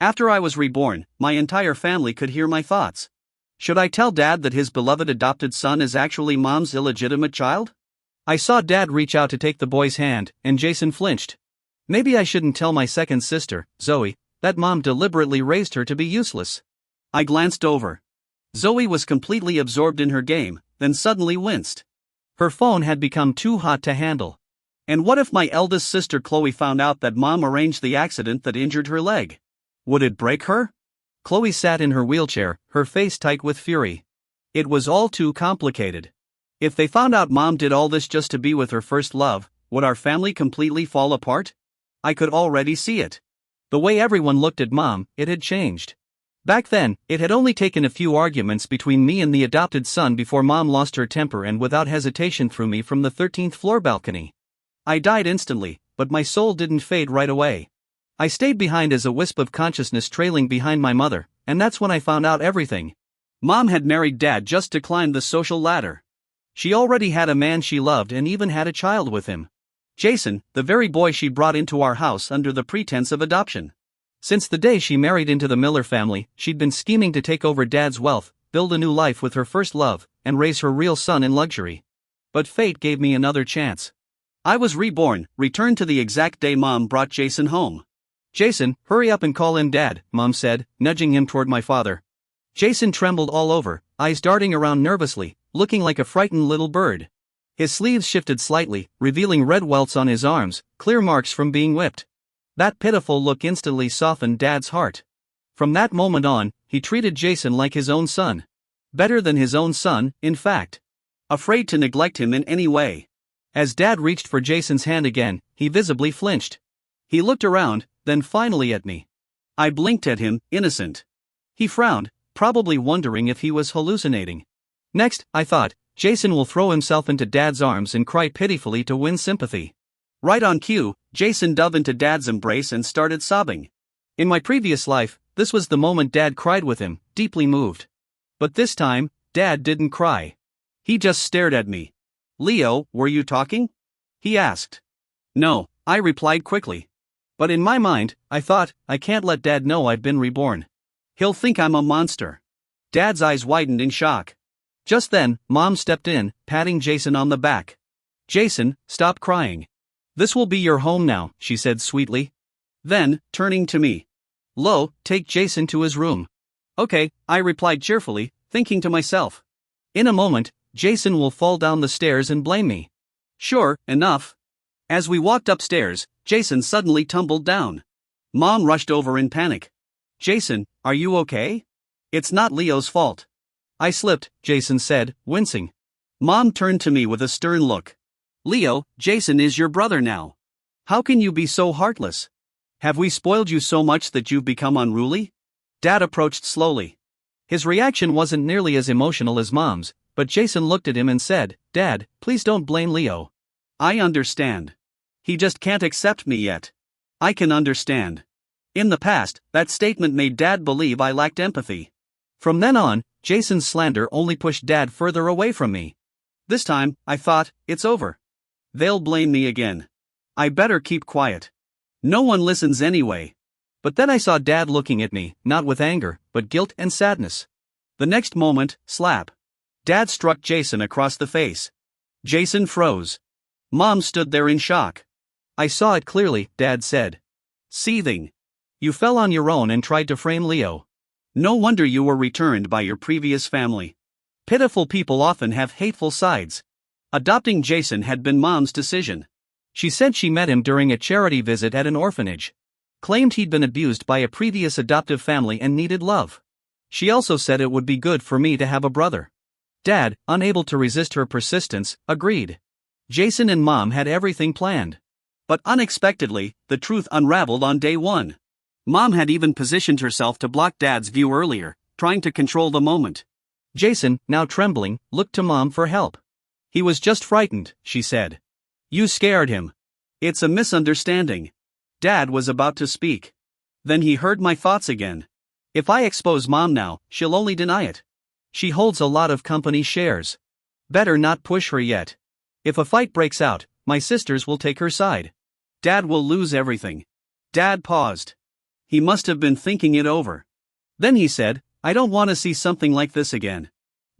After I was reborn, my entire family could hear my thoughts. Should I tell Dad that his beloved adopted son is actually Mom's illegitimate child? I saw Dad reach out to take the boy's hand, and Jason flinched. Maybe I shouldn't tell my second sister, Zoe, that Mom deliberately raised her to be useless. I glanced over. Zoe was completely absorbed in her game, then suddenly winced. Her phone had become too hot to handle. And what if my eldest sister Khloe found out that Mom arranged the accident that injured her leg? Would it break her? Khloe sat in her wheelchair, her face tight with fury. It was all too complicated. If they found out Mom did all this just to be with her first love, would our family completely fall apart? I could already see it. The way everyone looked at Mom, it had changed. Back then, it had only taken a few arguments between me and the adopted son before Mom lost her temper and without hesitation threw me from the 13th floor balcony. I died instantly, but my soul didn't fade right away. I stayed behind as a wisp of consciousness trailing behind my mother, and that's when I found out everything. Mom had married Dad just to climb the social ladder. She already had a man she loved and even had a child with him. Jason, the very boy she brought into our house under the pretense of adoption. Since the day she married into the Miller family, she'd been scheming to take over Dad's wealth, build a new life with her first love, and raise her real son in luxury. But fate gave me another chance. I was reborn, returned to the exact day Mom brought Jason home. Jason, hurry up and call in Dad, Mom said, nudging him toward my father. Jason trembled all over, eyes darting around nervously, looking like a frightened little bird. His sleeves shifted slightly, revealing red welts on his arms, clear marks from being whipped. That pitiful look instantly softened Dad's heart. From that moment on, he treated Jason like his own son. Better than his own son, in fact. Afraid to neglect him in any way. As Dad reached for Jason's hand again, he visibly flinched. He looked around, then finally at me. I blinked at him, innocent. He frowned, probably wondering if he was hallucinating. Next, I thought, Jason will throw himself into Dad's arms and cry pitifully to win sympathy. Right on cue, Jason dove into Dad's embrace and started sobbing. In my previous life, this was the moment Dad cried with him, deeply moved. But this time, Dad didn't cry. He just stared at me. "Leo, were you talking?" he asked. "No," I replied quickly. But in my mind, I thought, I can't let Dad know I've been reborn. He'll think I'm a monster. Dad's eyes widened in shock. Just then, Mom stepped in, patting Jason on the back. "Jason, stop crying. This will be your home now," she said sweetly. Then, turning to me. "Lo, take Jason to his room." "Okay," I replied cheerfully, thinking to myself. In a moment, Jason will fall down the stairs and blame me. Sure enough. As we walked upstairs, Jason suddenly tumbled down. Mom rushed over in panic. "Jason, are you okay? It's not Leo's fault." "I slipped," Jason said, wincing. Mom turned to me with a stern look. "Leo, Jason is your brother now. How can you be so heartless? Have we spoiled you so much that you've become unruly?" Dad approached slowly. His reaction wasn't nearly as emotional as Mom's, but Jason looked at him and said, "Dad, please don't blame Leo. I understand. He just can't accept me yet." I can understand. In the past, that statement made Dad believe I lacked empathy. From then on, Jason's slander only pushed Dad further away from me. This time, I thought, it's over. They'll blame me again. I better keep quiet. No one listens anyway. But then I saw Dad looking at me, not with anger, but guilt and sadness. The next moment, slap. Dad struck Jason across the face. Jason froze. Mom stood there in shock. "I saw it clearly," Dad said. Seething. "You fell on your own and tried to frame Leo. No wonder you were returned by your previous family. Pitiful people often have hateful sides. Adopting Jason had been Mom's decision. She said she met him during a charity visit at an orphanage. Claimed he'd been abused by a previous adoptive family and needed love. She also said it would be good for me to have a brother. Dad, unable to resist her persistence, agreed. Jason and Mom had everything planned. But unexpectedly, the truth unraveled on day one. Mom had even positioned herself to block Dad's view earlier, trying to control the moment. Jason, now trembling, looked to Mom for help. "He was just frightened," she said. "You scared him. It's a misunderstanding." Dad was about to speak. Then he heard my thoughts again. If I expose Mom now, she'll only deny it. She holds a lot of company shares. Better not push her yet. If a fight breaks out, my sisters will take her side. Dad will lose everything. Dad paused. He must have been thinking it over. Then he said, I don't want to see something like this again.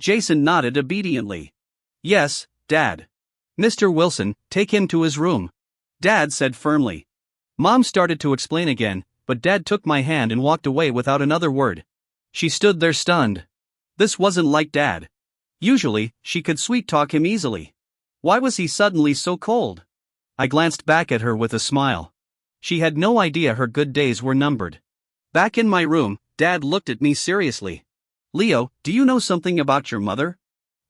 Jason nodded obediently. Yes, Dad. Mr. Wilson, take him to his room. Dad said firmly. Mom started to explain again, but Dad took my hand and walked away without another word. She stood there stunned. This wasn't like Dad. Usually, she could sweet-talk him easily. Why was he suddenly so cold? I glanced back at her with a smile. She had no idea her good days were numbered. Back in my room, Dad looked at me seriously. Leo, do you know something about your mother?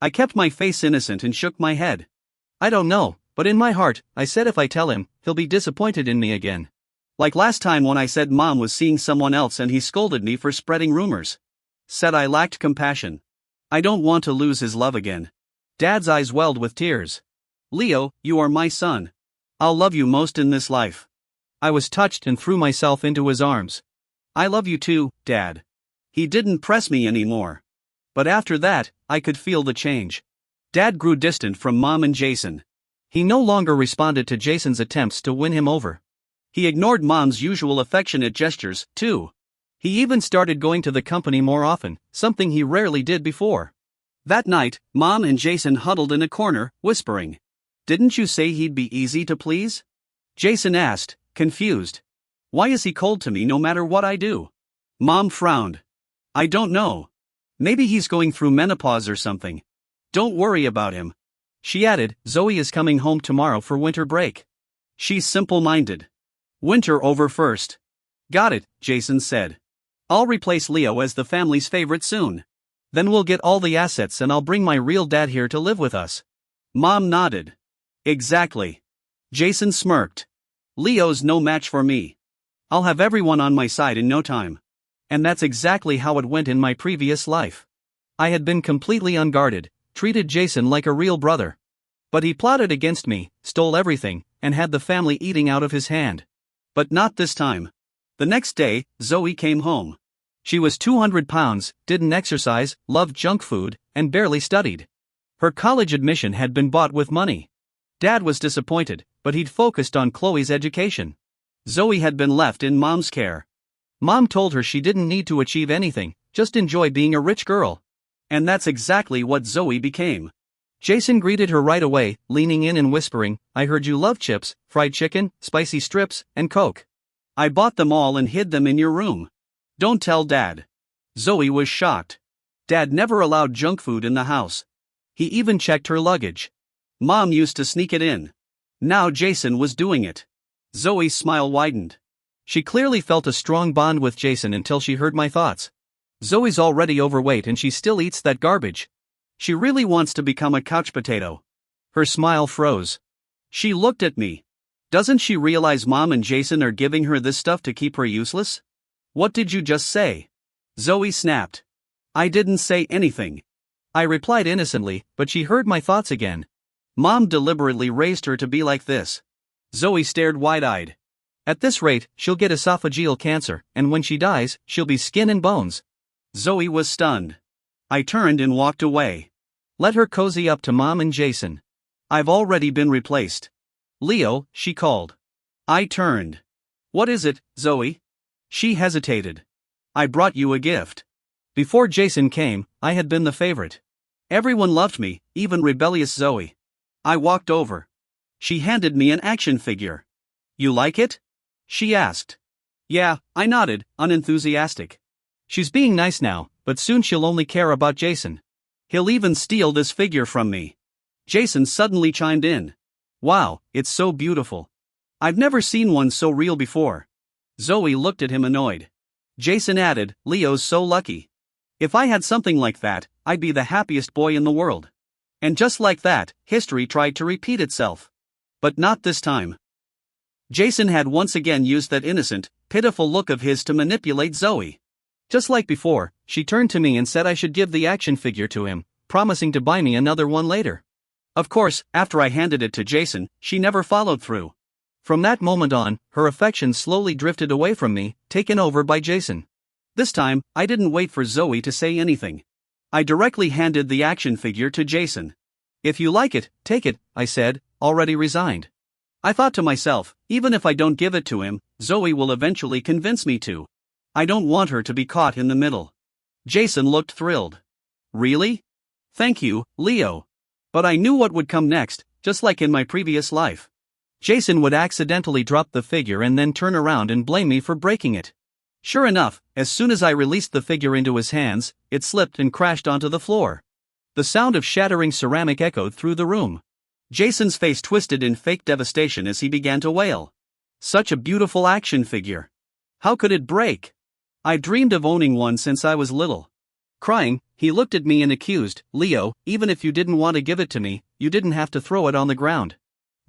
I kept my face innocent and shook my head. I don't know, but in my heart, I said if I tell him, he'll be disappointed in me again. Like last time when I said Mom was seeing someone else and he scolded me for spreading rumors. Said I lacked compassion. I don't want to lose his love again. Dad's eyes welled with tears. Leo, you are my son. I'll love you most in this life. I was touched and threw myself into his arms. I love you too, Dad. He didn't press me anymore. But after that, I could feel the change. Dad grew distant from Mom and Jason. He no longer responded to Jason's attempts to win him over. He ignored Mom's usual affectionate gestures, too. He even started going to the company more often, something he rarely did before. That night, Mom and Jason huddled in a corner, whispering. Didn't you say he'd be easy to please? Jason asked, confused. Why is he cold to me no matter what I do? Mom frowned. I don't know. Maybe he's going through menopause or something. Don't worry about him. She added, Zoe is coming home tomorrow for winter break. She's simple-minded. Winter over first. Got it, Jason said. I'll replace Leo as the family's favorite soon. Then we'll get all the assets and I'll bring my real dad here to live with us. Mom nodded. Exactly. Jason smirked. Leo's no match for me. I'll have everyone on my side in no time. And that's exactly how it went in my previous life. I had been completely unguarded, treated Jason like a real brother. But he plotted against me, stole everything, and had the family eating out of his hand. But not this time. The next day, Zoe came home. She was 200 pounds, didn't exercise, loved junk food, and barely studied. Her college admission had been bought with money. Dad was disappointed, but he'd focused on Khloe's education. Zoe had been left in Mom's care. Mom told her she didn't need to achieve anything, just enjoy being a rich girl. And that's exactly what Zoe became. Jason greeted her right away, leaning in and whispering, I heard you love chips, fried chicken, spicy strips, and Coke. I bought them all and hid them in your room. Don't tell Dad. Zoe was shocked. Dad never allowed junk food in the house. He even checked her luggage. Mom used to sneak it in. Now Jason was doing it. Zoe's smile widened. She clearly felt a strong bond with Jason until she heard my thoughts. Zoe's already overweight and she still eats that garbage. She really wants to become a couch potato. Her smile froze. She looked at me. Doesn't she realize Mom and Jason are giving her this stuff to keep her useless? What did you just say? Zoe snapped. I didn't say anything. I replied innocently, but she heard my thoughts again. Mom deliberately raised her to be like this. Zoe stared wide-eyed. At this rate, she'll get esophageal cancer, and when she dies, she'll be skin and bones. Zoe was stunned. I turned and walked away. Let her cozy up to Mom and Jason. I've already been replaced. Leo, she called. I turned. What is it, Zoe? She hesitated. I brought you a gift. Before Jason came, I had been the favorite. Everyone loved me, even rebellious Zoe. I walked over. She handed me an action figure. You like it? She asked. Yeah, I nodded, unenthusiastic. She's being nice now, but soon she'll only care about Jason. He'll even steal this figure from me. Jason suddenly chimed in. Wow, it's so beautiful. I've never seen one so real before. Zoe looked at him annoyed. Jason added, Leo's so lucky. If I had something like that, I'd be the happiest boy in the world. And just like that, history tried to repeat itself. But not this time. Jason had once again used that innocent, pitiful look of his to manipulate Zoe. Just like before, she turned to me and said I should give the action figure to him, promising to buy me another one later. Of course, after I handed it to Jason, she never followed through. From that moment on, her affection slowly drifted away from me, taken over by Jason. This time, I didn't wait for Zoe to say anything. I directly handed the action figure to Jason. If you like it, take it, I said, already resigned. I thought to myself, even if I don't give it to him, Zoe will eventually convince me to. I don't want her to be caught in the middle. Jason looked thrilled. Really? Thank you, Leo. But I knew what would come next, just like in my previous life. Jason would accidentally drop the figure and then turn around and blame me for breaking it. Sure enough, as soon as I released the figure into his hands, it slipped and crashed onto the floor. The sound of shattering ceramic echoed through the room. Jason's face twisted in fake devastation as he began to wail. Such a beautiful action figure. How could it break? I dreamed of owning one since I was little. Crying, he looked at me and accused, Leo, even if you didn't want to give it to me, you didn't have to throw it on the ground.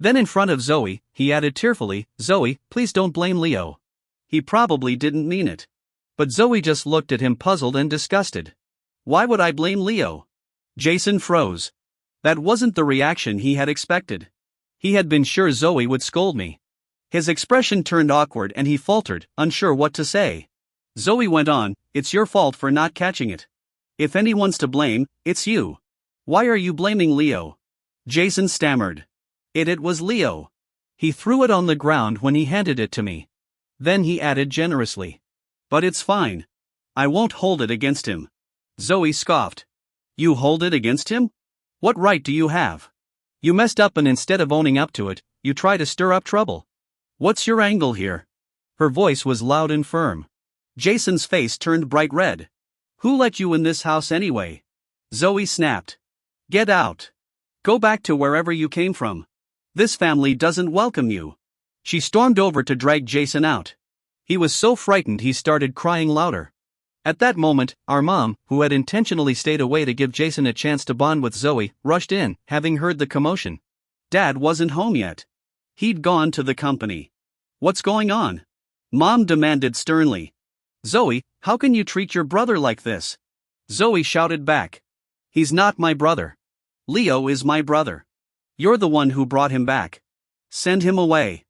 Then in front of Zoe, he added tearfully, Zoe, please don't blame Leo. He probably didn't mean it. But Zoe just looked at him puzzled and disgusted. Why would I blame Leo? Jason froze. That wasn't the reaction he had expected. He had been sure Zoe would scold me. His expression turned awkward and he faltered, unsure what to say. Zoe went on, it's your fault for not catching it. If anyone's to blame, it's you. Why are you blaming Leo? Jason stammered. It was Leo. He threw it on the ground when he handed it to me. Then he added generously. But it's fine. I won't hold it against him. Zoe scoffed. You hold it against him? What right do you have? You messed up and instead of owning up to it, you try to stir up trouble. What's your angle here? Her voice was loud and firm. Jason's face turned bright red. Who let you in this house anyway? Zoe snapped. Get out. Go back to wherever you came from. This family doesn't welcome you. She stormed over to drag Jason out. He was so frightened he started crying louder. At that moment, our mom, who had intentionally stayed away to give Jason a chance to bond with Zoe, rushed in, having heard the commotion. Dad wasn't home yet. He'd gone to the company. What's going on? Mom demanded sternly. Zoe, how can you treat your brother like this? Zoe shouted back. He's not my brother. Leo is my brother. You're the one who brought him back. Send him away.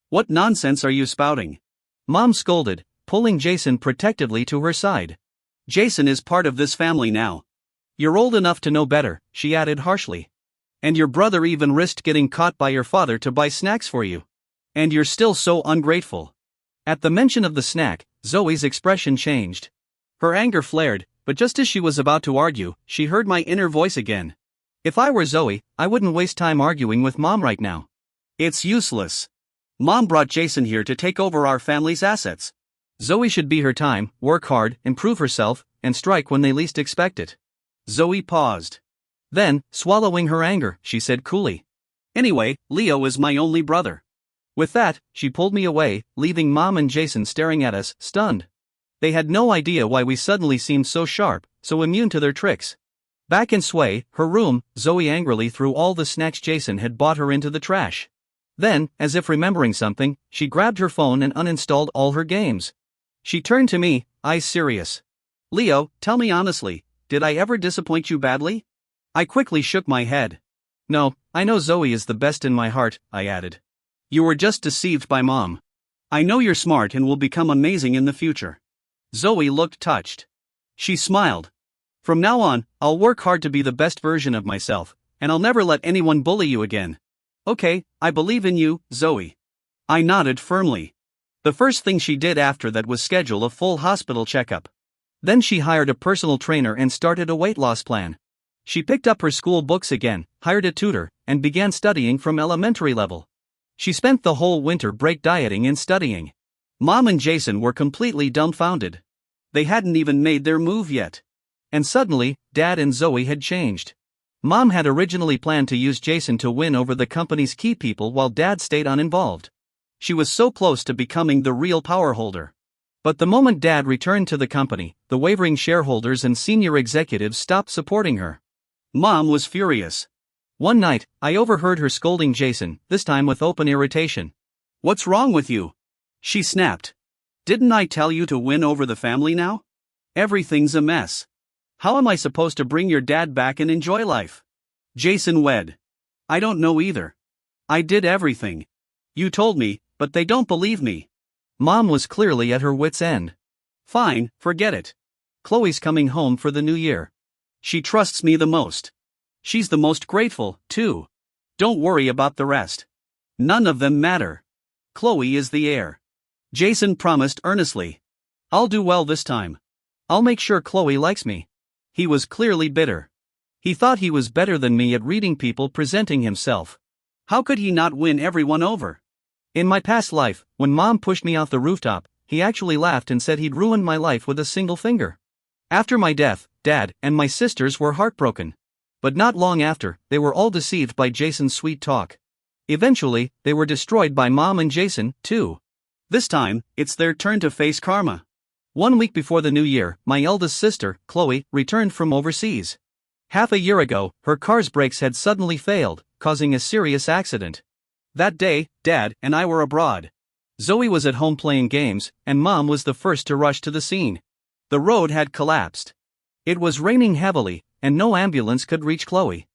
What nonsense are you spouting? Mom scolded, pulling Jason protectively to her side. Jason is part of this family now. You're old enough to know better, she added harshly. And your brother even risked getting caught by your father to buy snacks for you. And you're still so ungrateful. At the mention of the snack, Zoe's expression changed. Her anger flared, but just as she was about to argue, she heard my inner voice again. If I were Zoe, I wouldn't waste time arguing with Mom right now. It's useless. Mom brought Jason here to take over our family's assets. Zoe should be her time, work hard, improve herself, and strike when they least expect it. Zoe paused. Then, swallowing her anger, she said coolly. Anyway, Leo is my only brother. With that, she pulled me away, leaving Mom and Jason staring at us, stunned. They had no idea why we suddenly seemed so sharp, so immune to their tricks. Back in Sway, her room, Zoe angrily threw all the snacks Jason had bought her into the trash. Then, as if remembering something, she grabbed her phone and uninstalled all her games. She turned to me, eyes serious. Leo, tell me honestly, did I ever disappoint you badly? I quickly shook my head. No, I know Zoe is the best in my heart, I added. You were just deceived by Mom. I know you're smart and will become amazing in the future. Zoe looked touched. She smiled. From now on, I'll work hard to be the best version of myself, and I'll never let anyone bully you again. Okay, I believe in you, Zoe. I nodded firmly. The first thing she did after that was schedule a full hospital checkup. Then she hired a personal trainer and started a weight loss plan. She picked up her school books again, hired a tutor, and began studying from elementary level. She spent the whole winter break dieting and studying. Mom and Jason were completely dumbfounded. They hadn't even made their move yet. And suddenly, Dad and Zoe had changed. Mom had originally planned to use Jason to win over the company's key people while Dad stayed uninvolved. She was so close to becoming the real power holder. But the moment Dad returned to the company, the wavering shareholders and senior executives stopped supporting her. Mom was furious. One night, I overheard her scolding Jason, this time with open irritation. What's wrong with you? She snapped. Didn't I tell you to win over the family now? Everything's a mess. How am I supposed to bring your dad back and enjoy life? Jason wed. I don't know either. I did everything. You told me, but they don't believe me. Mom was clearly at her wit's end. Fine, forget it. Khloe's coming home for the new year. She trusts me the most. She's the most grateful, too. Don't worry about the rest. None of them matter. Khloe is the heir. Jason promised earnestly. I'll do well this time. I'll make sure Khloe likes me. He was clearly bitter. He thought he was better than me at reading people presenting himself. How could he not win everyone over? In my past life, when Mom pushed me off the rooftop, he actually laughed and said he'd ruined my life with a single finger. After my death, Dad and my sisters were heartbroken. But not long after, they were all deceived by Jason's sweet talk. Eventually, they were destroyed by Mom and Jason, too. This time, it's their turn to face karma. 1 week before the new year, my eldest sister, Khloe, returned from overseas. Half a year ago, her car's brakes had suddenly failed, causing a serious accident. That day, Dad and I were abroad. Zoe was at home playing games, and Mom was the first to rush to the scene. The road had collapsed. It was raining heavily, and no ambulance could reach Khloe.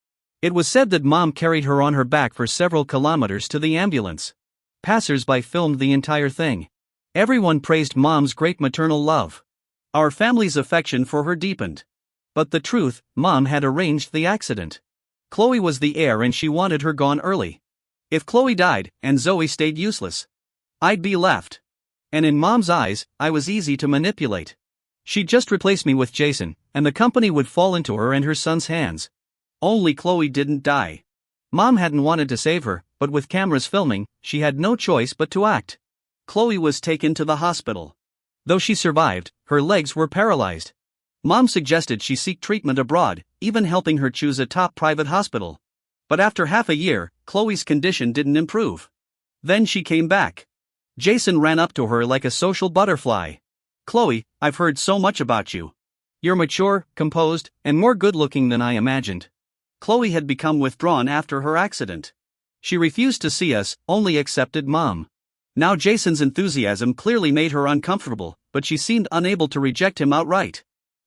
It was said that Mom carried her on her back for several kilometers to the ambulance. Passers-by filmed the entire thing. Everyone praised Mom's great maternal love. Our family's affection for her deepened. But the truth, Mom had arranged the accident. Khloe was the heir and she wanted her gone early. If Khloe died, and Zoe stayed useless, I'd be left. And in Mom's eyes, I was easy to manipulate. She'd just replace me with Jason, and the company would fall into her and her son's hands. Only Khloe didn't die. Mom hadn't wanted to save her, but with cameras filming, she had no choice but to act. Khloe was taken to the hospital. Though she survived, her legs were paralyzed. Mom suggested she seek treatment abroad, even helping her choose a top private hospital. But after half a year, Khloe's condition didn't improve. Then she came back. Jason ran up to her like a social butterfly. Khloe, I've heard so much about you. You're mature, composed, and more good-looking than I imagined. Khloe had become withdrawn after her accident. She refused to see us, only accepted Mom. Now Jason's enthusiasm clearly made her uncomfortable, but she seemed unable to reject him outright.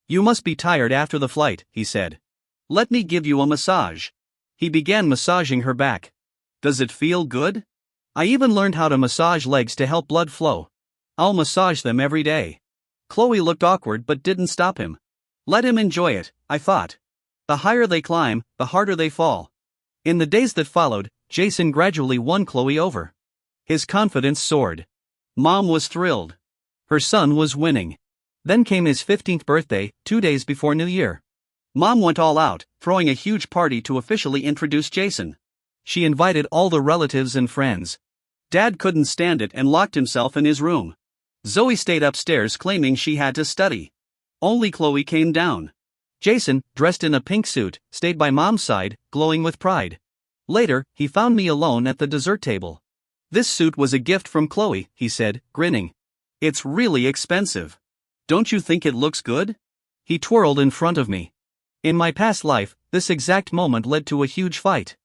You must be tired after the flight, he said. Let me give you a massage. He began massaging her back. Does it feel good? I even learned how to massage legs to help blood flow. I'll massage them every day. Khloe looked awkward but didn't stop him. Let him enjoy it, I thought. The higher they climb, the harder they fall. In the days that followed, Jason gradually won Khloe over. His confidence soared. Mom was thrilled. Her son was winning. Then came his 15th birthday, 2 days before New Year. Mom went all out, throwing a huge party to officially introduce Jason. She invited all the relatives and friends. Dad couldn't stand it and locked himself in his room. Zoe stayed upstairs claiming she had to study. Only Khloe came down. Jason, dressed in a pink suit, stayed by Mom's side, glowing with pride. Later, he found me alone at the dessert table. This suit was a gift from Khloe, he said, grinning. It's really expensive. Don't you think it looks good? He twirled in front of me. In my past life, this exact moment led to a huge fight.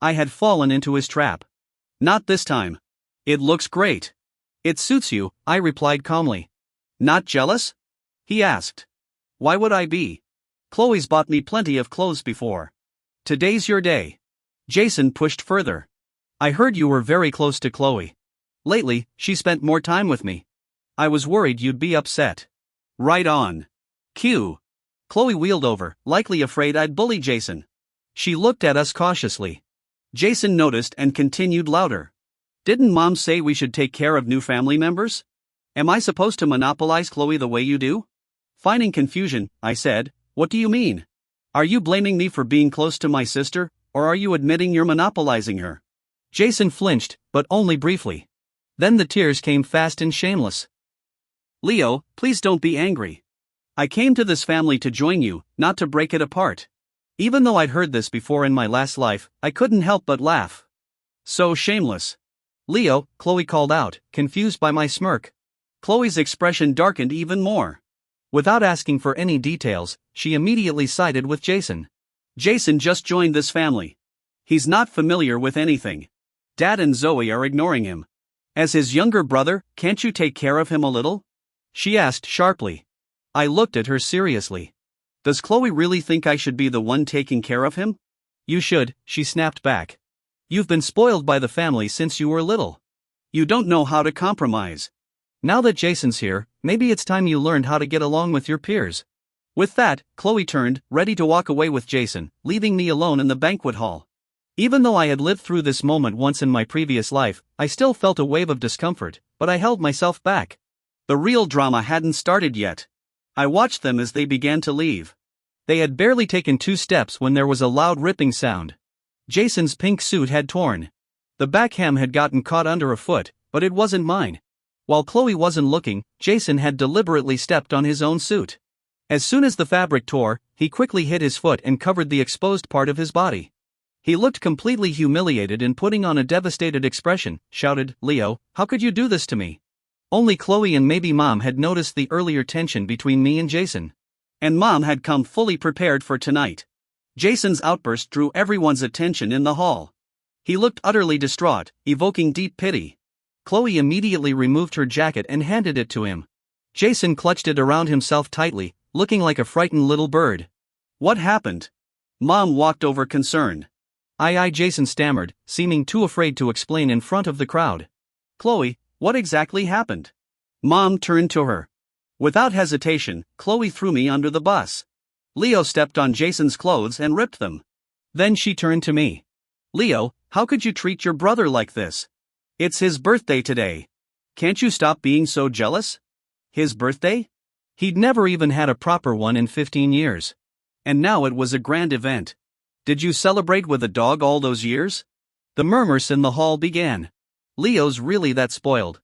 I had fallen into his trap. Not this time. It looks great. It suits you, I replied calmly. Not jealous? He asked. Why would I be? Khloe's bought me plenty of clothes before. Today's your day. Jason pushed further. I heard you were very close to Khloe. Lately, she spent more time with me. I was worried you'd be upset. Right on. Cue. Khloe wheeled over, likely afraid I'd bully Jason. She looked at us cautiously. Jason noticed and continued louder. Didn't Mom say we should take care of new family members? Am I supposed to monopolize Khloe the way you do? Finding confusion, I said, what do you mean? Are you blaming me for being close to my sister, or are you admitting you're monopolizing her? Jason flinched, but only briefly. Then the tears came fast and shameless. Leo, please don't be angry. I came to this family to join you, not to break it apart. Even though I'd heard this before in my last life, I couldn't help but laugh. So shameless. Leo, Khloe called out, confused by my smirk. Khloe's expression darkened even more. Without asking for any details, she immediately sided with Jason. Jason just joined this family. He's not familiar with anything. Dad and Zoe are ignoring him. As his younger brother, can't you take care of him a little? She asked sharply. I looked at her seriously. Does Khloe really think I should be the one taking care of him? You should, she snapped back. You've been spoiled by the family since you were little. You don't know how to compromise. Now that Jason's here, maybe it's time you learned how to get along with your peers. With that, Khloe turned, ready to walk away with Jason, leaving me alone in the banquet hall. Even though I had lived through this moment once in my previous life, I still felt a wave of discomfort, but I held myself back. The real drama hadn't started yet. I watched them as they began to leave. They had barely taken 2 steps when there was a loud ripping sound. Jason's pink suit had torn. The back hem had gotten caught under a foot, but it wasn't mine. While Khloe wasn't looking, Jason had deliberately stepped on his own suit. As soon as the fabric tore, he quickly hit his foot and covered the exposed part of his body. He looked completely humiliated and putting on a devastated expression, shouted, "Leo, how could you do this to me?" Only Khloe and maybe Mom had noticed the earlier tension between me and Jason. And Mom had come fully prepared for tonight. Jason's outburst drew everyone's attention in the hall. He looked utterly distraught, evoking deep pity. Khloe immediately removed her jacket and handed it to him. Jason clutched it around himself tightly, looking like a frightened little bird. "What happened?" Mom walked over concerned. Jason stammered, seeming too afraid to explain in front of the crowd. "Khloe, what exactly happened?" Mom turned to her. Without hesitation, Khloe threw me under the bus. Leo stepped on Jason's clothes and ripped them. Then she turned to me. "Leo, how could you treat your brother like this? It's his birthday today. Can't you stop being so jealous?" His birthday? He'd never even had a proper one in 15 years. And now it was a grand event. "Did you celebrate with a dog all those years?" The murmurs in the hall began. Leo's really that spoiled.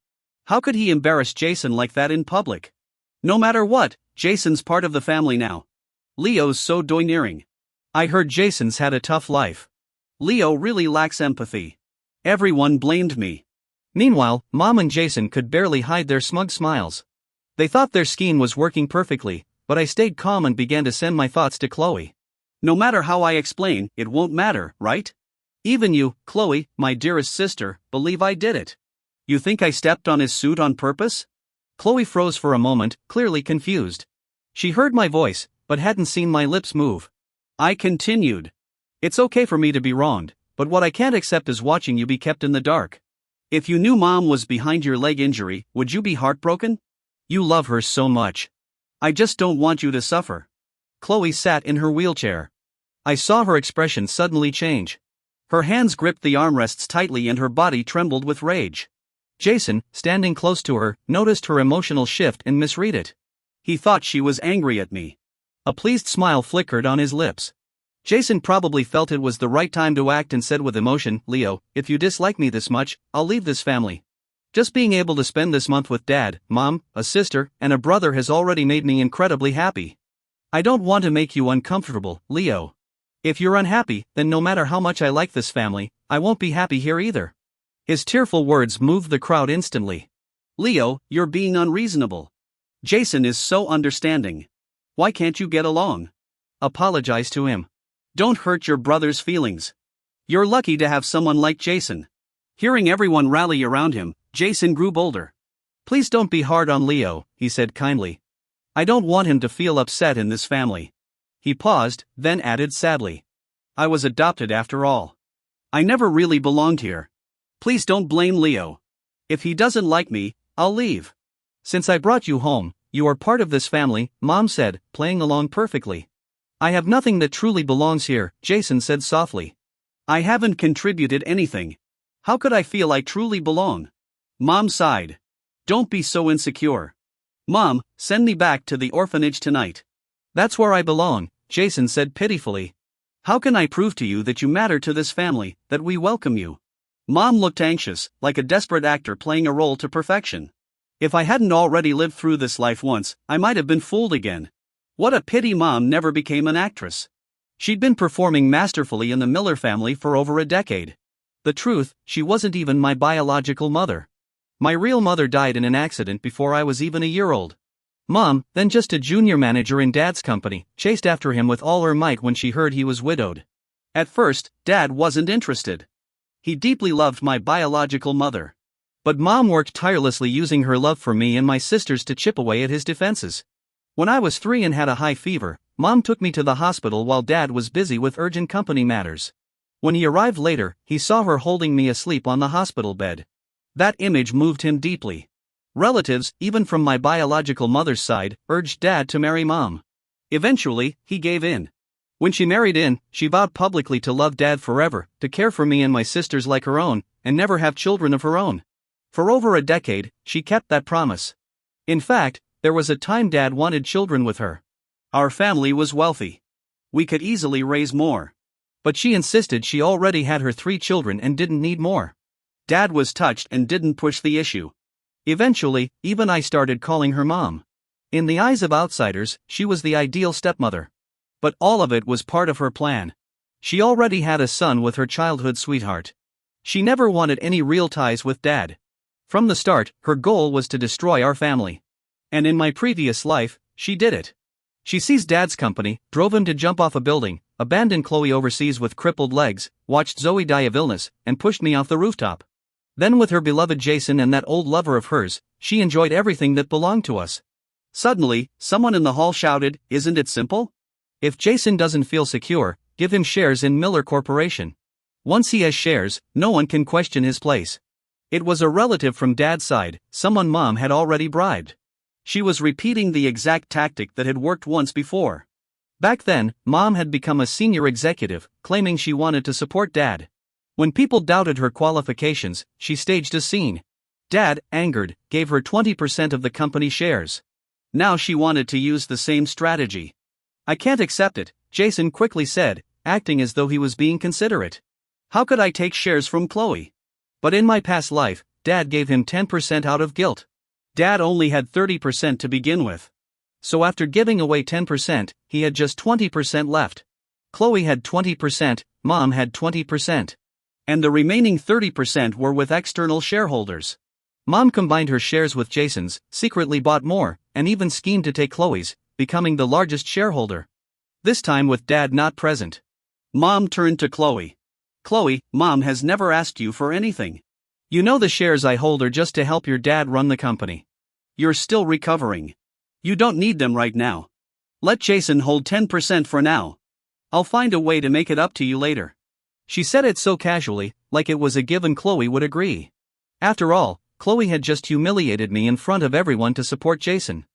How could he embarrass Jason like that in public? No matter what, Jason's part of the family now. Leo's so domineering. I heard Jason's had a tough life. Leo really lacks empathy. Everyone blamed me. Meanwhile, Mom and Jason could barely hide their smug smiles. They thought their scheme was working perfectly, but I stayed calm and began to send my thoughts to Khloe. No matter how I explain, it won't matter, right? Even you, Khloe, my dearest sister, believe I did it. You think I stepped on his suit on purpose? Khloe froze for a moment, clearly confused. She heard my voice, but hadn't seen my lips move. I continued. It's okay for me to be wronged, but what I can't accept is watching you be kept in the dark. If you knew Mom was behind your leg injury, would you be heartbroken? You love her so much. I just don't want you to suffer. Khloe sat in her wheelchair. I saw her expression suddenly change. Her hands gripped the armrests tightly and her body trembled with rage. Jason, standing close to her, noticed her emotional shift and misread it. He thought she was angry at me. A pleased smile flickered on his lips. Jason probably felt it was the right time to act and said with emotion, "Leo, if you dislike me this much, I'll leave this family. Just being able to spend this month with Dad, Mom, a sister, and a brother has already made me incredibly happy. I don't want to make you uncomfortable, Leo. If you're unhappy, then no matter how much I like this family, I won't be happy here either." His tearful words moved the crowd instantly. "Leo, you're being unreasonable. Jason is so understanding. Why can't you get along? Apologize to him. Don't hurt your brother's feelings. You're lucky to have someone like Jason." Hearing everyone rally around him, Jason grew bolder. "Please don't be hard on Leo," he said kindly. "I don't want him to feel upset in this family." He paused, then added sadly. "I was adopted after all. I never really belonged here. Please don't blame Leo. If he doesn't like me, I'll leave." "Since I brought you home, you are part of this family," Mom said, playing along perfectly. "I have nothing that truly belongs here," Jason said softly. "I haven't contributed anything. How could I feel I truly belong?" Mom sighed. "Don't be so insecure. Mom, send me back to the orphanage tonight." "That's where I belong," Jason said pitifully. "How can I prove to you that you matter to this family, that we welcome you?" Mom looked anxious, like a desperate actor playing a role to perfection. If I hadn't already lived through this life once, I might have been fooled again. What a pity Mom never became an actress. She'd been performing masterfully in the Miller family for over a decade. The truth, she wasn't even my biological mother. My real mother died in an accident before I was even a year old. Mom, then just a junior manager in Dad's company, chased after him with all her might when she heard he was widowed. At first, Dad wasn't interested. He deeply loved my biological mother. But Mom worked tirelessly using her love for me and my sisters to chip away at his defenses. When I was 3 and had a high fever, Mom took me to the hospital while Dad was busy with urgent company matters. When he arrived later, he saw her holding me asleep on the hospital bed. That image moved him deeply. Relatives, even from my biological mother's side, urged Dad to marry Mom. Eventually, he gave in. When she married in, she vowed publicly to love Dad forever, to care for me and my sisters like her own, and never have children of her own. For over a decade, she kept that promise. In fact, there was a time Dad wanted children with her. Our family was wealthy. We could easily raise more. But she insisted she already had her 3 children and didn't need more. Dad was touched and didn't push the issue. Eventually, even I started calling her mom. In the eyes of outsiders, she was the ideal stepmother. But all of it was part of her plan. She already had a son with her childhood sweetheart. She never wanted any real ties with Dad. From the start, her goal was to destroy our family. And in my previous life, she did it. She seized Dad's company, drove him to jump off a building, abandoned Khloe overseas with crippled legs, watched Zoe die of illness, and pushed me off the rooftop. Then with her beloved Jason and that old lover of hers, she enjoyed everything that belonged to us. Suddenly, someone in the hall shouted, "Isn't it simple? If Jason doesn't feel secure, give him shares in Miller Corporation. Once he has shares, no one can question his place." It was a relative from Dad's side, someone Mom had already bribed. She was repeating the exact tactic that had worked once before. Back then, Mom had become a senior executive, claiming she wanted to support Dad. When people doubted her qualifications, she staged a scene. Dad, angered, gave her 20% of the company shares. Now she wanted to use the same strategy. "I can't accept it," Jason quickly said, acting as though he was being considerate. "How could I take shares from Khloe? But in my past life, Dad gave him 10% out of guilt. Dad only had 30% to begin with. So after giving away 10%, he had just 20% left. Khloe had 20%, Mom had 20%. And the remaining 30% were with external shareholders. Mom combined her shares with Jason's, secretly bought more, and even schemed to take Khloe's, becoming the largest shareholder. This time with Dad not present. Mom turned to Khloe. "Khloe, Mom has never asked you for anything. You know the shares I hold are just to help your dad run the company. You're still recovering. You don't need them right now. Let Jason hold 10% for now. I'll find a way to make it up to you later." She said it so casually, like it was a given Khloe would agree. After all, Khloe had just humiliated me in front of everyone to support Jason.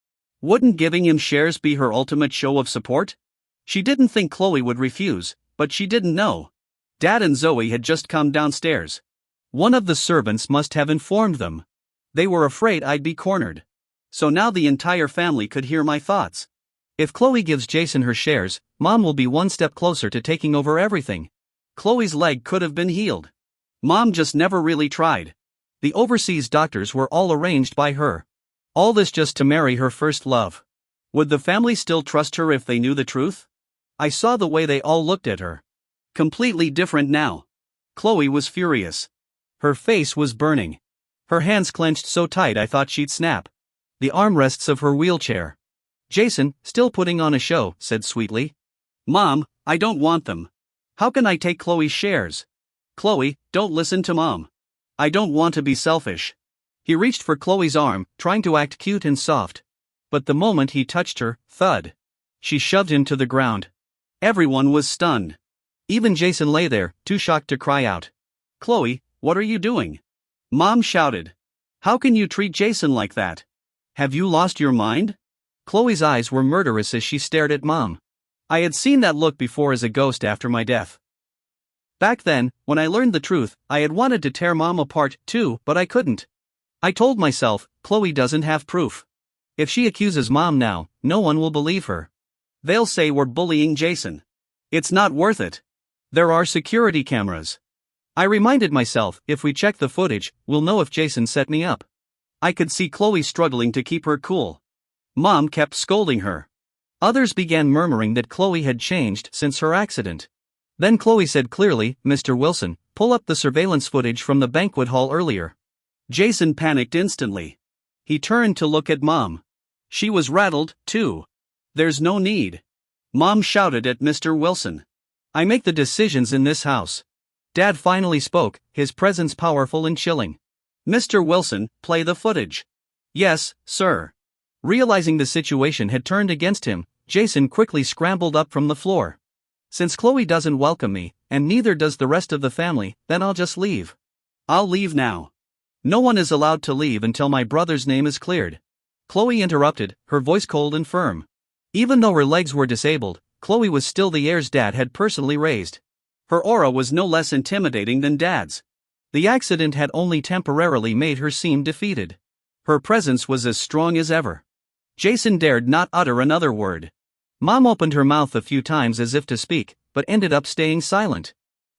Wouldn't giving him shares be her ultimate show of support? She didn't think Khloe would refuse, but she didn't know. Dad and Zoe had just come downstairs. One of the servants must have informed them. They were afraid I'd be cornered. So now the entire family could hear my thoughts. If Khloe gives Jason her shares, Mom will be one step closer to taking over everything. Khloe's leg could have been healed. Mom just never really tried. The overseas doctors were all arranged by her. All this just to marry her first love. Would the family still trust her if they knew the truth? I saw the way they all looked at her. Completely different now. Khloe was furious. Her face was burning. Her hands clenched so tight I thought she'd snap. The armrests of her wheelchair. Jason, still putting on a show, said sweetly, "Mom, I don't want them. How can I take Khloe's shares? Khloe, don't listen to Mom. I don't want to be selfish." He reached for Khloe's arm, trying to act cute and soft. But the moment he touched her, thud. She shoved him to the ground. Everyone was stunned. Even Jason lay there, too shocked to cry out. "Khloe, what are you doing?" Mom shouted. "How can you treat Jason like that? Have you lost your mind?" Khloe's eyes were murderous as she stared at Mom. I had seen that look before as a ghost after my death. Back then, when I learned the truth, I had wanted to tear Mom apart too, but I couldn't. I told myself, Khloe doesn't have proof. If she accuses Mom now, no one will believe her. They'll say we're bullying Jason. It's not worth it. There are security cameras. I reminded myself, if we check the footage, we'll know if Jason set me up. I could see Khloe struggling to keep her cool. Mom kept scolding her. Others began murmuring that Khloe had changed since her accident. Then Khloe said clearly, "Mr. Wilson, pull up the surveillance footage from the banquet hall earlier." Jason panicked instantly. He turned to look at Mom. She was rattled, too. "There's no need." Mom shouted at Mr. Wilson. "I make the decisions in this house." Dad finally spoke, his presence powerful and chilling. "Mr. Wilson, play the footage." "Yes, sir." Realizing the situation had turned against him, Jason quickly scrambled up from the floor. "Since Khloe doesn't welcome me, and neither does the rest of the family, then I'll just leave." "I'll leave now." "No one is allowed to leave until my brother's name is cleared." Khloe interrupted, her voice cold and firm. Even though her legs were disabled, Khloe was still the heirs Dad had personally raised. Her aura was no less intimidating than Dad's. The accident had only temporarily made her seem defeated. Her presence was as strong as ever. Jason dared not utter another word. Mom opened her mouth a few times as if to speak, but ended up staying silent.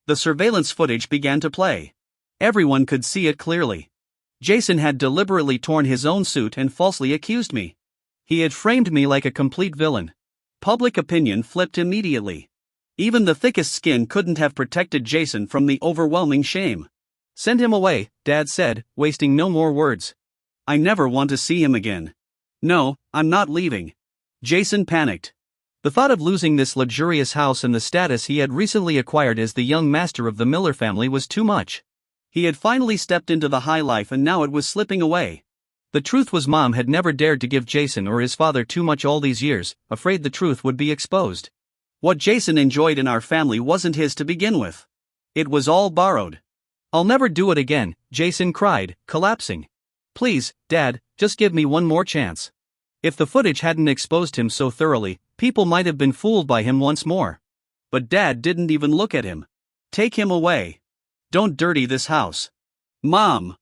The surveillance footage began to play. Everyone could see it clearly. Jason had deliberately torn his own suit and falsely accused me. He had framed me like a complete villain. Public opinion flipped immediately. Even the thickest skin couldn't have protected Jason from the overwhelming shame. "Send him away," Dad said, wasting no more words. "I never want to see him again." "No, I'm not leaving." Jason panicked. The thought of losing this luxurious house and the status he had recently acquired as the young master of the Miller family was too much. He had finally stepped into the high life and now it was slipping away. The truth was Mom had never dared to give Jason or his father too much all these years, afraid the truth would be exposed. What Jason enjoyed in our family wasn't his to begin with. It was all borrowed. "I'll never do it again," Jason cried, collapsing. "Please, Dad, just give me one more chance." If the footage hadn't exposed him so thoroughly, people might have been fooled by him once more. But Dad didn't even look at him. "Take him away. Don't dirty this house." "Mom!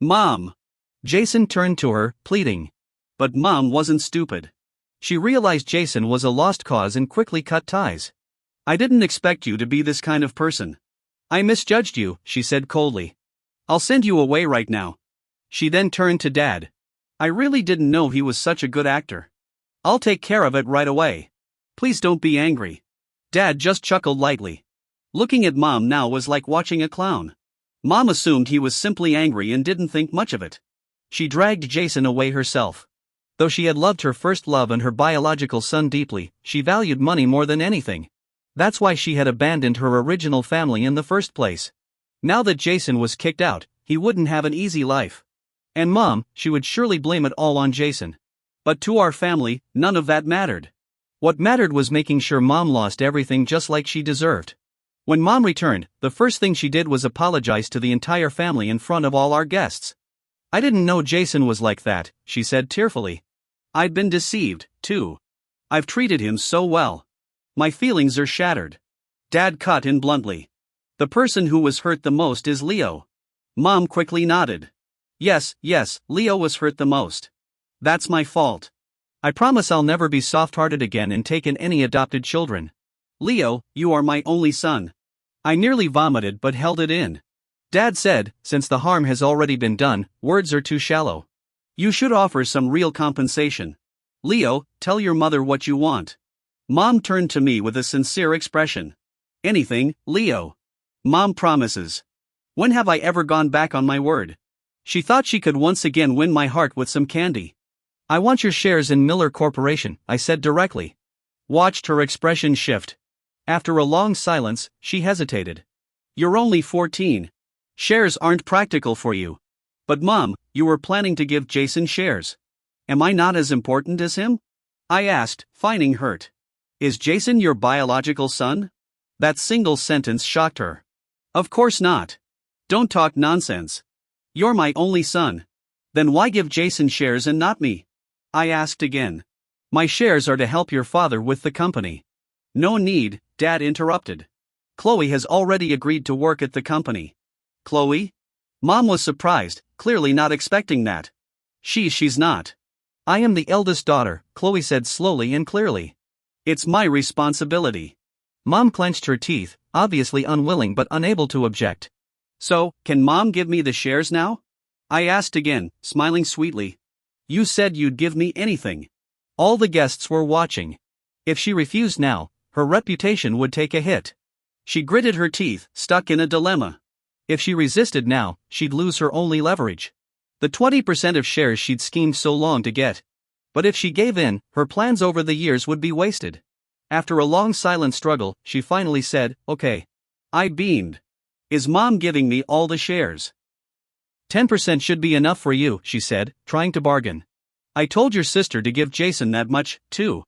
Mom!" Jason turned to her, pleading. But Mom wasn't stupid. She realized Jason was a lost cause and quickly cut ties. "I didn't expect you to be this kind of person. I misjudged you," she said coldly. "I'll send you away right now." She then turned to Dad. "I really didn't know he was such a good actor. I'll take care of it right away. Please don't be angry." Dad just chuckled lightly. Looking at Mom now was like watching a clown. Mom assumed he was simply angry and didn't think much of it. She dragged Jason away herself. Though she had loved her first love and her biological son deeply, she valued money more than anything. That's why she had abandoned her original family in the first place. Now that Jason was kicked out, he wouldn't have an easy life. And Mom, she would surely blame it all on Jason. But to our family, none of that mattered. What mattered was making sure Mom lost everything just like she deserved. When Mom returned, the first thing she did was apologize to the entire family in front of all our guests. "I didn't know Jason was like that," she said tearfully. "I'd been deceived, too. I've treated him so well. My feelings are shattered." Dad cut in bluntly. "The person who was hurt the most is Leo." Mom quickly nodded. Yes, Leo was hurt the most. That's my fault. I promise I'll never be soft-hearted again and take in any adopted children. Leo, you are my only son." I nearly vomited but held it in. Dad said, "Since the harm has already been done, words are too shallow. You should offer some real compensation. Leo, tell your mother what you want." Mom turned to me with a sincere expression. "Anything, Leo. Mom promises. When have I ever gone back on my word?" She thought she could once again win my heart with some candy. "I want your shares in Miller Corporation," I said directly. Watched her expression shift. After a long silence, she hesitated. "You're only 14. Shares aren't practical for you." "But Mom, you were planning to give Jason shares. Am I not as important as him?" I asked, finding hurt. "Is Jason your biological son?" That single sentence shocked her. "Of course not. Don't talk nonsense. You're my only son. Then why give Jason shares and not me?" I asked again. "My shares are to help your father with the company." "No need," Dad interrupted. "Khloe has already agreed to work at the company." "Khloe?" Mom was surprised, clearly not expecting that. She's not. "I am the eldest daughter," Khloe said slowly and clearly. "It's my responsibility." Mom clenched her teeth, obviously unwilling but unable to object. "So, can Mom give me the shares now?" I asked again, smiling sweetly. "You said you'd give me anything." All the guests were watching. If she refused now, her reputation would take a hit. She gritted her teeth, stuck in a dilemma. If she resisted now, she'd lose her only leverage. The 20% of shares she'd schemed so long to get. But if she gave in, her plans over the years would be wasted. After a long silent struggle, she finally said, "Okay." I beamed. "Is Mom giving me all the shares?" 10% should be enough for you," she said, trying to bargain. "I told your sister to give Jason that much, too."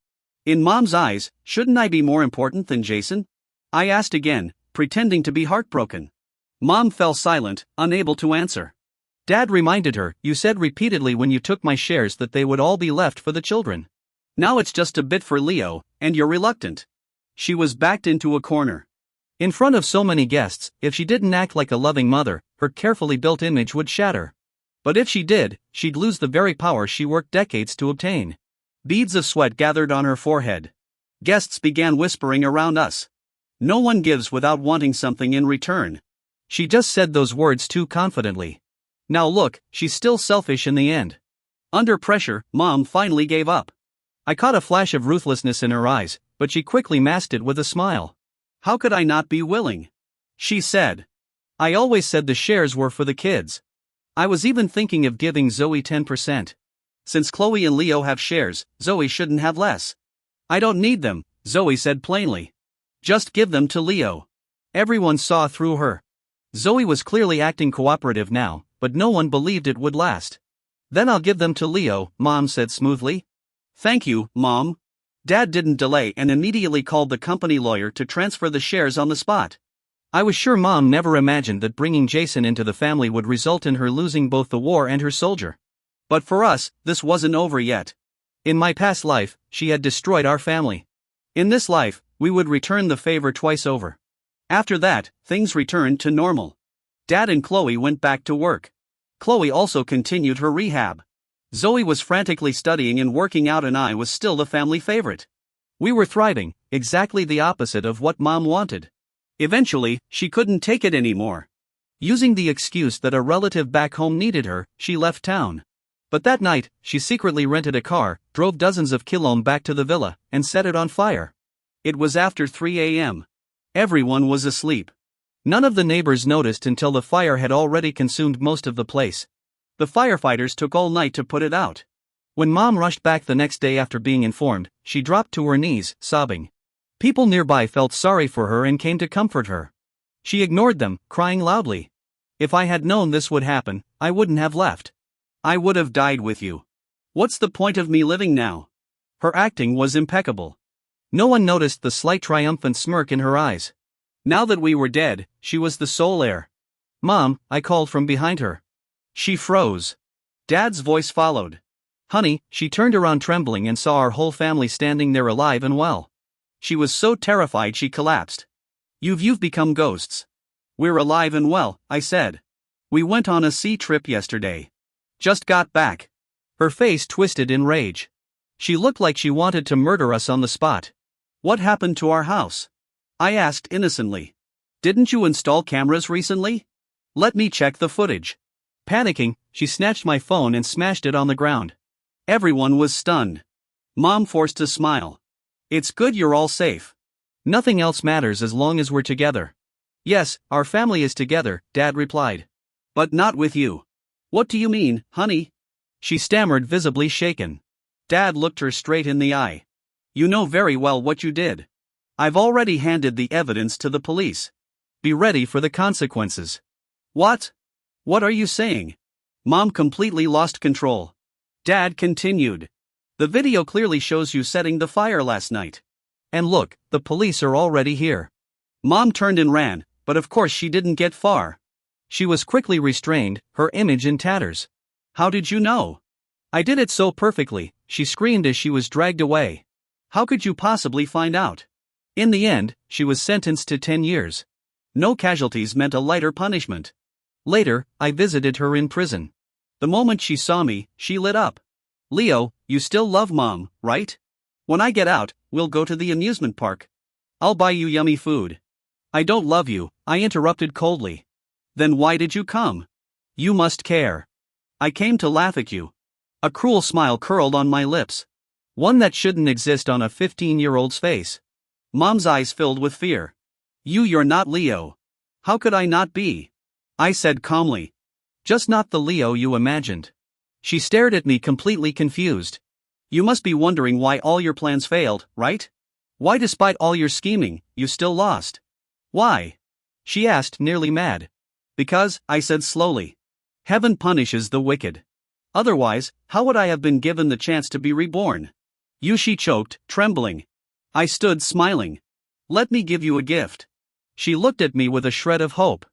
In Mom's eyes, shouldn't I be more important than Jason? I asked again, pretending to be heartbroken. Mom fell silent, unable to answer. Dad reminded her, "You said repeatedly when you took my shares that they would all be left for the children. Now it's just a bit for Leo, and you're reluctant." She was backed into a corner. In front of so many guests, if she didn't act like a loving mother, her carefully built image would shatter. But if she did, she'd lose the very power she worked decades to obtain. Beads of sweat gathered on her forehead. Guests began whispering around us. No one gives without wanting something in return. She just said those words too confidently. Now look, she's still selfish in the end. Under pressure, Mom finally gave up. I caught a flash of ruthlessness in her eyes, but she quickly masked it with a smile. How could I not be willing? She said. I always said the shares were for the kids. I was even thinking of giving Zoe 10%. Since Khloe and Leo have shares, Zoe shouldn't have less. I don't need them, Zoe said plainly. Just give them to Leo. Everyone saw through her. Zoe was clearly acting cooperative now, but no one believed it would last. Then I'll give them to Leo, Mom said smoothly. Thank you, Mom. Dad didn't delay and immediately called the company lawyer to transfer the shares on the spot. I was sure Mom never imagined that bringing Jason into the family would result in her losing both the war and her soldier. But for us, this wasn't over yet. In my past life, she had destroyed our family. In this life, we would return the favor twice over. After that, things returned to normal. Dad and Khloe went back to work. Khloe also continued her rehab. Zoe was frantically studying and working out and I was still the family favorite. We were thriving, exactly the opposite of what Mom wanted. Eventually, she couldn't take it anymore. Using the excuse that a relative back home needed her, she left town. But that night, she secretly rented a car, drove dozens of kilometers back to the villa, and set it on fire. It was after 3 a.m. Everyone was asleep. None of the neighbors noticed until the fire had already consumed most of the place. The firefighters took all night to put it out. When Mom rushed back the next day after being informed, she dropped to her knees, sobbing. People nearby felt sorry for her and came to comfort her. She ignored them, crying loudly. If I had known this would happen, I wouldn't have left. I would have died with you. What's the point of me living now? Her acting was impeccable. No one noticed the slight triumphant smirk in her eyes. Now that we were dead, she was the sole heir. Mom, I called from behind her. She froze. Dad's voice followed. Honey, she turned around trembling and saw our whole family standing there alive and well. She was so terrified she collapsed. You've become ghosts. We're alive and well, I said. We went on a sea trip yesterday. Just got back. Her face twisted in rage. She looked like she wanted to murder us on the spot. What happened to our house? I asked innocently. Didn't you install cameras recently? Let me check the footage. Panicking, she snatched my phone and smashed it on the ground. Everyone was stunned. Mom forced a smile. It's good you're all safe. Nothing else matters as long as we're together. Yes, our family is together, Dad replied. But not with you. What do you mean, honey? She stammered, visibly shaken. Dad looked her straight in the eye. You know very well what you did. I've already handed the evidence to the police. Be ready for the consequences. What? What are you saying? Mom completely lost control. Dad continued. The video clearly shows you setting the fire last night. And look, the police are already here. Mom turned and ran, but of course she didn't get far. She was quickly restrained, her image in tatters. How did you know? I did it so perfectly, she screamed as she was dragged away. How could you possibly find out? In the end, she was sentenced to 10 years. No casualties meant a lighter punishment. Later, I visited her in prison. The moment she saw me, she lit up. Leo, you still love Mom, right? When I get out, we'll go to the amusement park. I'll buy you yummy food. I don't love you, I interrupted coldly. Then why did you come? You must care. I came to laugh at you. A cruel smile curled on my lips. One that shouldn't exist on a 15-year-old's face. Mom's eyes filled with fear. You're not Leo. How could I not be? I said calmly. Just not the Leo you imagined. She stared at me completely confused. You must be wondering why all your plans failed, right? Why despite all your scheming, you still lost? Why? She asked, nearly mad. Because, I said slowly. Heaven punishes the wicked. Otherwise, how would I have been given the chance to be reborn? She choked, trembling. I stood smiling. Let me give you a gift. She looked at me with a shred of hope.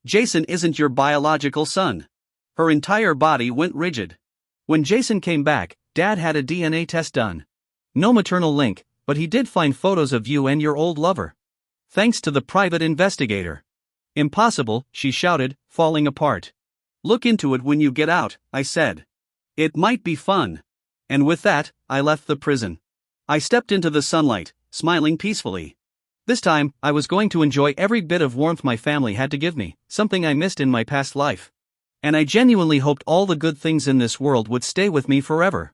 Jason isn't your biological son. Her entire body went rigid. When Jason came back, Dad had a DNA test done. No maternal link, but he did find photos of you and your old lover. Thanks to the private investigator. Impossible, she shouted, falling apart. Look into it when you get out, I said. It might be fun. And with that, I left the prison. I stepped into the sunlight, smiling peacefully. This time, I was going to enjoy every bit of warmth my family had to give me, something I missed in my past life. And I genuinely hoped all the good things in this world would stay with me forever.